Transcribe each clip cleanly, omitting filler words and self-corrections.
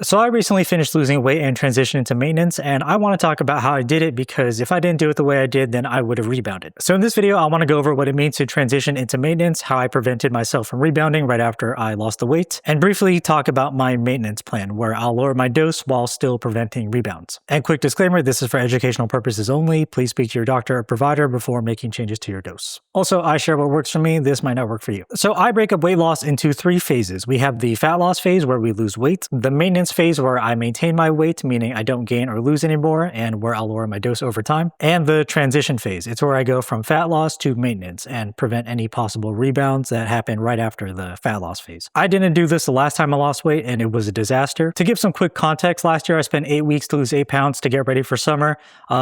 So I recently finished losing weight and transitioned into maintenance, and I want to talk about how I did it because if I didn't do it the way I did, then I would have rebounded. So in this video, I want to go over what it means to transition into maintenance, how I prevented myself from rebounding right after I lost the weight, and briefly talk about my maintenance plan where I'll lower my dose while still preventing rebounds. And quick disclaimer, this is for educational purposes only. Please speak to your doctor or provider before making changes to your dose. Also, I share what works for me. This might not work for you. So I break up weight loss into 3 phases. We have the fat loss phase where we lose weight, the maintenance phase where I maintain my weight, meaning I don't gain or lose anymore, and where I'll lower my dose over time, and the transition phase. It's where I go from fat loss to maintenance and prevent any possible rebounds that happen right after the fat loss phase. I didn't do this the last time I lost weight, and it was a disaster. To give some quick context, last year I spent 8 weeks to lose 8 pounds to get ready for summer,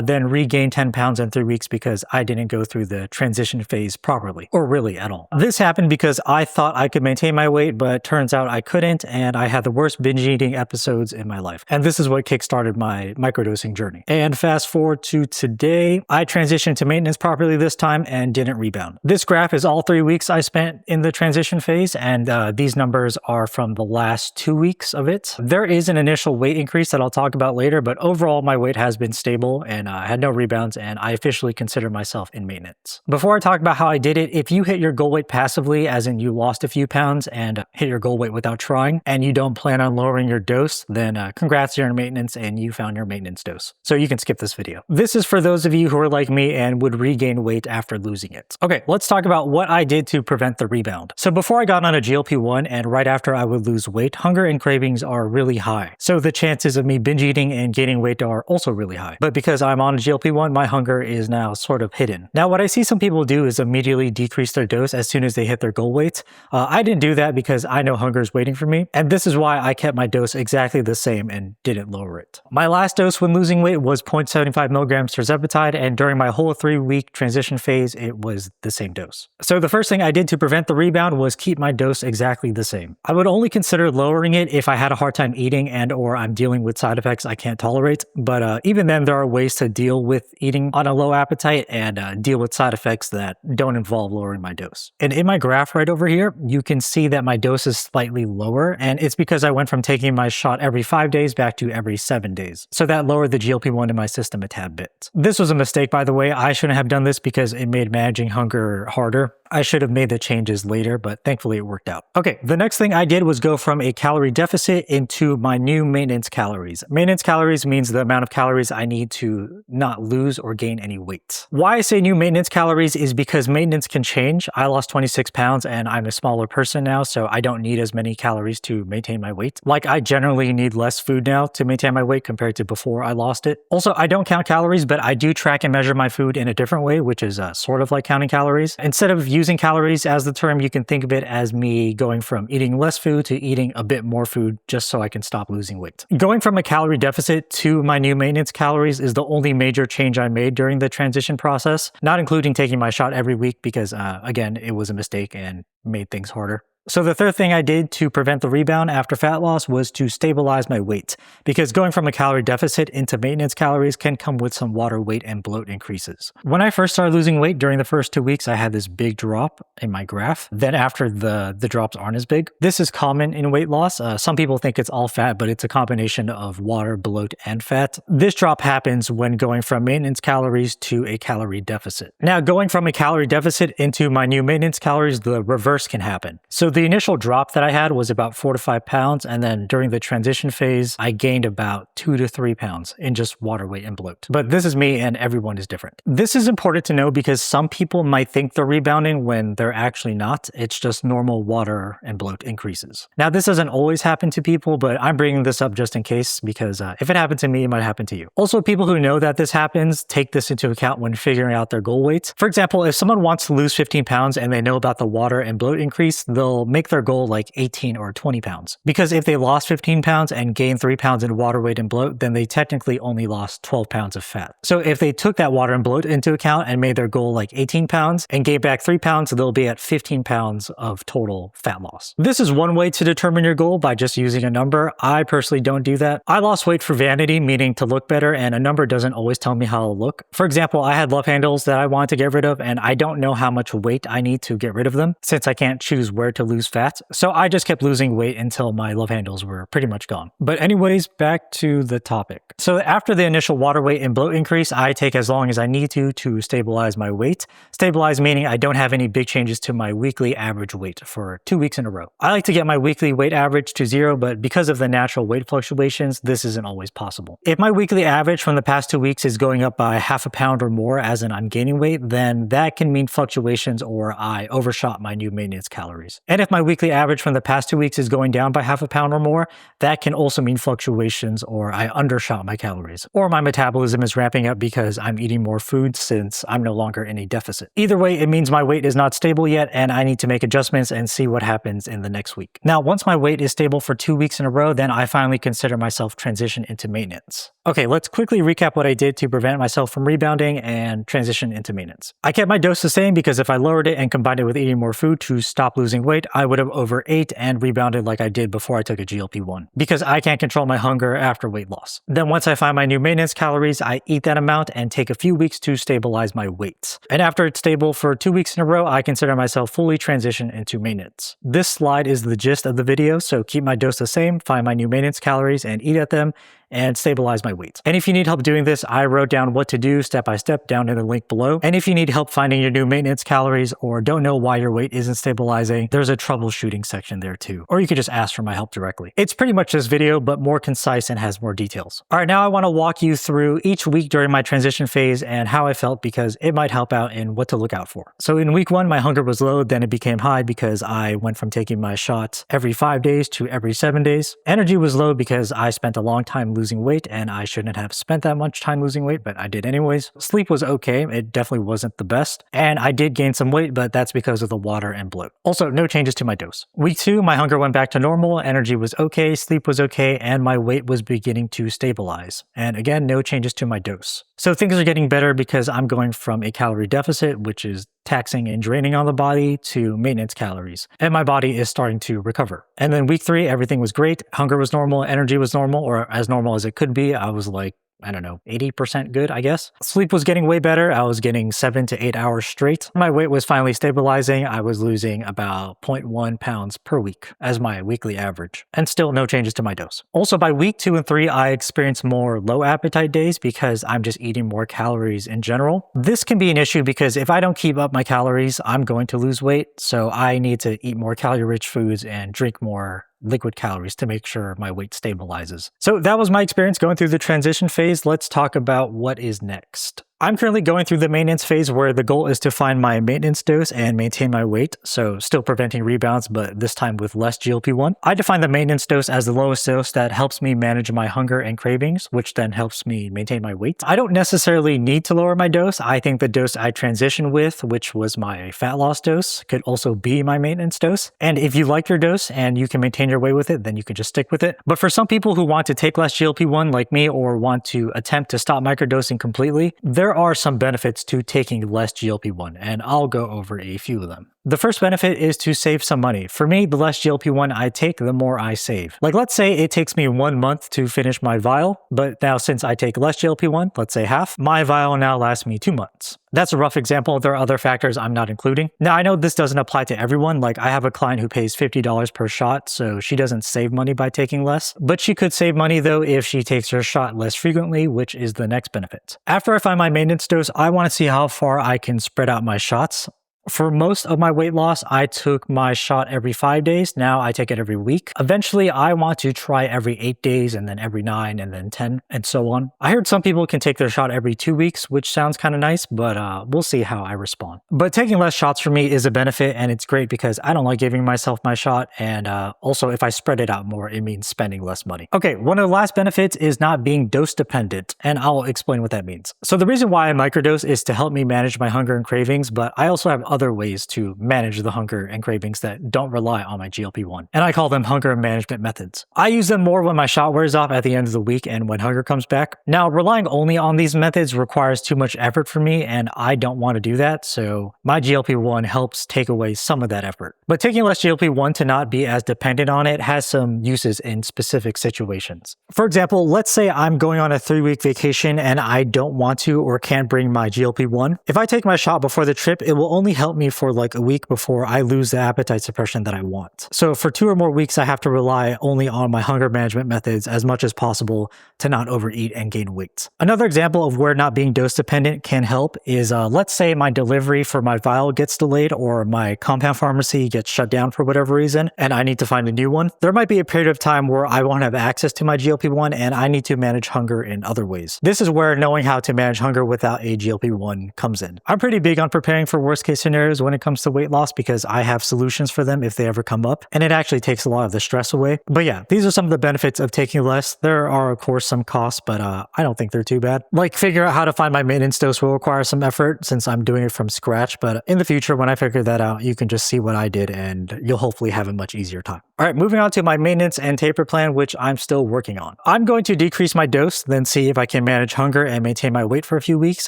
then regained 10 pounds in 3 weeks because I didn't go through the transition phase properly, or really at all. This happened because I thought I could maintain my weight, but turns out I couldn't, and I had the worst binge eating episodes in my life. And this is what kickstarted my microdosing journey. And fast forward to today, I transitioned to maintenance properly this time and didn't rebound. This graph is all 3 weeks I spent in the transition phase, and these numbers are from the last 2 weeks of it. There is an initial weight increase that I'll talk about later, but overall my weight has been stable and I had no rebounds, and I officially consider myself in maintenance. Before I talk about how I did it, if you hit your goal weight passively, as in you lost a few pounds and hit your goal weight without trying, and you don't plan on lowering your dose, then congrats, you're in maintenance and you found your maintenance dose. So you can skip this video. This is for those of you who are like me and would regain weight after losing it. Okay, let's talk about what I did to prevent the rebound. So before I got on a GLP-1 and right after I would lose weight, hunger and cravings are really high. So the chances of me binge eating and gaining weight are also really high. But because I'm on a GLP-1, my hunger is now sort of hidden. Now, what I see some people do is immediately decrease their dose as soon as they hit their goal weight. I didn't do that because I know hunger is waiting for me. And this is why I kept my dose exactly the same and didn't lower it. My last dose when losing weight was 0.75 milligrams tirzepatide, and during my whole 3-week transition phase, it was the same dose. So the first thing I did to prevent the rebound was keep my dose exactly the same. I would only consider lowering it if I had a hard time eating and or I'm dealing with side effects I can't tolerate, but even then there are ways to deal with eating on a low appetite and deal with side effects that don't involve lowering my dose. And in my graph right over here, you can see that my dose is slightly lower, and it's because I went from taking my shot every 5 days back to every 7 days. So that lowered the GLP-1 in my system a tad bit. This was a mistake, by the way. I shouldn't have done this because it made managing hunger harder. I should have made the changes later, but thankfully it worked out. Okay, the next thing I did was go from a calorie deficit into my new maintenance calories. Maintenance calories means the amount of calories I need to not lose or gain any weight. Why I say new maintenance calories is because maintenance can change. I lost 26 pounds and I'm a smaller person now, so I don't need as many calories to maintain my weight. Like, I generally need less food now to maintain my weight compared to before I lost it. Also, I don't count calories, but I do track and measure my food in a different way, which is sort of like counting calories. Instead of using calories as the term, you can think of it as me going from eating less food to eating a bit more food just so I can stop losing weight. Going from a calorie deficit to my new maintenance calories is the only major change I made during the transition process, not including taking my shot every week because, again, it was a mistake and made things harder. So the third thing I did to prevent the rebound after fat loss was to stabilize my weight, because going from a calorie deficit into maintenance calories can come with some water weight and bloat increases. When I first started losing weight during the first 2 weeks, I had this big drop in my graph. Then after the drops aren't as big. This is common in weight loss. Some people think it's all fat, but it's a combination of water, bloat, and fat. This drop happens when going from maintenance calories to a calorie deficit. Now, going from a calorie deficit into my new maintenance calories, the reverse can happen. So the initial drop that I had was about 4 to 5 pounds, and then during the transition phase, I gained about 2 to 3 pounds in just water weight and bloat. But this is me and everyone is different. This is important to know because some people might think they're rebounding when they're actually not. It's just normal water and bloat increases. Now, this doesn't always happen to people, but I'm bringing this up just in case because if it happened to me, it might happen to you. Also, people who know that this happens take this into account when figuring out their goal weights. For example, if someone wants to lose 15 pounds and they know about the water and bloat increase, they'll make their goal like 18 or 20 pounds. Because if they lost 15 pounds and gained 3 pounds in water weight and bloat, then they technically only lost 12 pounds of fat. So if they took that water and bloat into account and made their goal like 18 pounds and gained back 3 pounds, they'll be at 15 pounds of total fat loss. This is one way to determine your goal by just using a number. I personally don't do that. I lost weight for vanity, meaning to look better, and a number doesn't always tell me how I'll look. For example, I had love handles that I wanted to get rid of, and I don't know how much weight I need to get rid of them since I can't choose where to lose lose fat. So I just kept losing weight until my love handles were pretty much gone. But anyways, back to the topic. So after the initial water weight and bloat increase, I take as long as I need to stabilize my weight. Stabilize meaning I don't have any big changes to my weekly average weight for 2 weeks in a row. I like to get my weekly weight average to 0, but because of the natural weight fluctuations, this isn't always possible. If my weekly average from the past 2 weeks is going up by half a pound or more, as in I'm gaining weight, then that can mean fluctuations or I overshot my new maintenance calories. And if my weekly average from the past 2 weeks is going down by half a pound or more, that can also mean fluctuations or I undershot my calories. Or my metabolism is ramping up because I'm eating more food since I'm no longer in a deficit. Either way, it means my weight is not stable yet and I need to make adjustments and see what happens in the next week. Now, once my weight is stable for 2 weeks in a row, then I finally consider myself transition into maintenance. Okay, let's quickly recap what I did to prevent myself from rebounding and transition into maintenance. I kept my dose the same because if I lowered it and combined it with eating more food to stop losing weight, I would have overate and rebounded like I did before I took a GLP-1 because I can't control my hunger after weight loss. Then once I find my new maintenance calories, I eat that amount and take a few weeks to stabilize my weight. And after it's stable for 2 weeks in a row, I consider myself fully transitioned into maintenance. This slide is the gist of the video, so keep my dose the same, find my new maintenance calories and eat at them, and stabilize my weight. And if you need help doing this, I wrote down what to do step by step down in the link below. And if you need help finding your new maintenance calories or don't know why your weight isn't stabilizing, there's a troubleshooting section there too. Or you could just ask for my help directly. It's pretty much this video, but more concise and has more details. All right, now I want to walk you through each week during my transition phase and how I felt because it might help out in what to look out for. So in week 1, my hunger was low, then it became high because I went from taking my shots every 5 days to every 7 days. Energy was low because I spent a long time losing weight and I shouldn't have spent that much time losing weight, but I did anyways. Sleep was okay. It definitely wasn't the best. And I did gain some weight, but that's because of the water and bloat. Also, no changes to my dose. Week 2, my hunger went back to normal. Energy was okay. Sleep was okay. And my weight was beginning to stabilize. And again, no changes to my dose. So things are getting better because I'm going from a calorie deficit, which is taxing and draining on the body, to maintenance calories. And my body is starting to recover. And then week 3, everything was great. Hunger was normal. Energy was normal, or as normal as it could be. I was like, I don't know, 80% good, I guess. Sleep was getting way better. I was getting 7 to 8 hours straight. My weight was finally stabilizing. I was losing about 0.1 pounds per week as my weekly average, and still no changes to my dose. Also, by week 2 and 3, I experienced more low appetite days because I'm just eating more calories in general. This can be an issue because if I don't keep up my calories, I'm going to lose weight. So I need to eat more calorie-rich foods and drink more liquid calories to make sure my weight stabilizes. So that was my experience going through the transition phase. Let's talk about what is next. I'm currently going through the maintenance phase where the goal is to find my maintenance dose and maintain my weight, so still preventing rebounds, but this time with less GLP-1. I define the maintenance dose as the lowest dose that helps me manage my hunger and cravings, which then helps me maintain my weight. I don't necessarily need to lower my dose. I think the dose I transitioned with, which was my fat loss dose, could also be my maintenance dose. And if you like your dose and you can maintain your weight with it, then you can just stick with it. But for some people who want to take less GLP-1 like me or want to attempt to stop microdosing completely, there are some benefits to taking less GLP-1, and I'll go over a few of them. The first benefit is to save some money. For me, the less GLP-1 I take, the more I save. Like, let's say it takes me 1 month to finish my vial, but now since I take less GLP-1, let's say half, my vial now lasts me 2 months. That's a rough example. There are other factors I'm not including. Now, I know this doesn't apply to everyone. Like, I have a client who pays $50 per shot, so she doesn't save money by taking less. But she could save money, though, if she takes her shot less frequently, which is the next benefit. After I find my maintenance dose, I want to see how far I can spread out my shots. For most of my weight loss, I took my shot every 5 days. Now I take it every week. Eventually, I want to try every 8 days and then every 9 and then 10 and so on. I heard some people can take their shot every 2 weeks, which sounds kind of nice, but we'll see how I respond. But taking less shots for me is a benefit, and it's great because I don't like giving myself my shot. And also, if I spread it out more, it means spending less money. Okay, one of the last benefits is not being dose dependent, and I'll explain what that means. So the reason why I microdose is to help me manage my hunger and cravings, but I also have other ways to manage the hunger and cravings that don't rely on my GLP-1. And I call them hunger management methods. I use them more when my shot wears off at the end of the week and when hunger comes back. Now, relying only on these methods requires too much effort for me, and I don't want to do that, so my GLP-1 helps take away some of that effort. But taking less GLP-1 to not be as dependent on it has some uses in specific situations. For example, let's say I'm going on a 3-week vacation and I don't want to or can't bring my GLP-1. If I take my shot before the trip, it will only help help me for like a week before I lose the appetite suppression that I want. So for 2 or more weeks, I have to rely only on my hunger management methods as much as possible to not overeat and gain weight. Another example of where not being dose dependent can help is let's say my delivery for my vial gets delayed or my compound pharmacy gets shut down for whatever reason and I need to find a new one. There might be a period of time where I won't have access to my GLP-1 and I need to manage hunger in other ways. This is where knowing how to manage hunger without a GLP-1 comes in. I'm pretty big on preparing for worst case scenarios when it comes to weight loss because I have solutions for them if they ever come up, and it actually takes a lot of the stress away. But yeah, these are some of the benefits of taking less. There are of course some costs, but I don't think they're too bad. Like figure out how to find my maintenance dose will require some effort since I'm doing it from scratch, but in the future when I figure that out, you can just see what I did and you'll hopefully have a much easier time. All right, moving on to my maintenance and taper plan, which I'm still working on. I'm going to decrease my dose, then see if I can manage hunger and maintain my weight for a few weeks,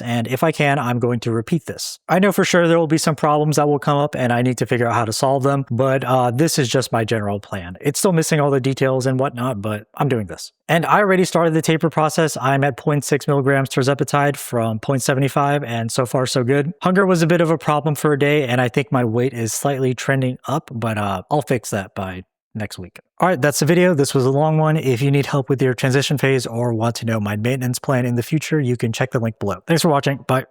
and if I can, I'm going to repeat this. I know for sure there will be some problems that will come up and I need to figure out how to solve them, but this is just my general plan. It's still missing all the details and whatnot, but I'm doing this. And I already started the taper process. I'm at 0.6 milligrams tirzepatide from 0.75, and so far so good. Hunger was a bit of a problem for a day, and I think my weight is slightly trending up, but I'll fix that by next week. All right, that's the video. This was a long one. If you need help with your transition phase or want to know my maintenance plan in the future, you can check the link below. Thanks for watching. Bye.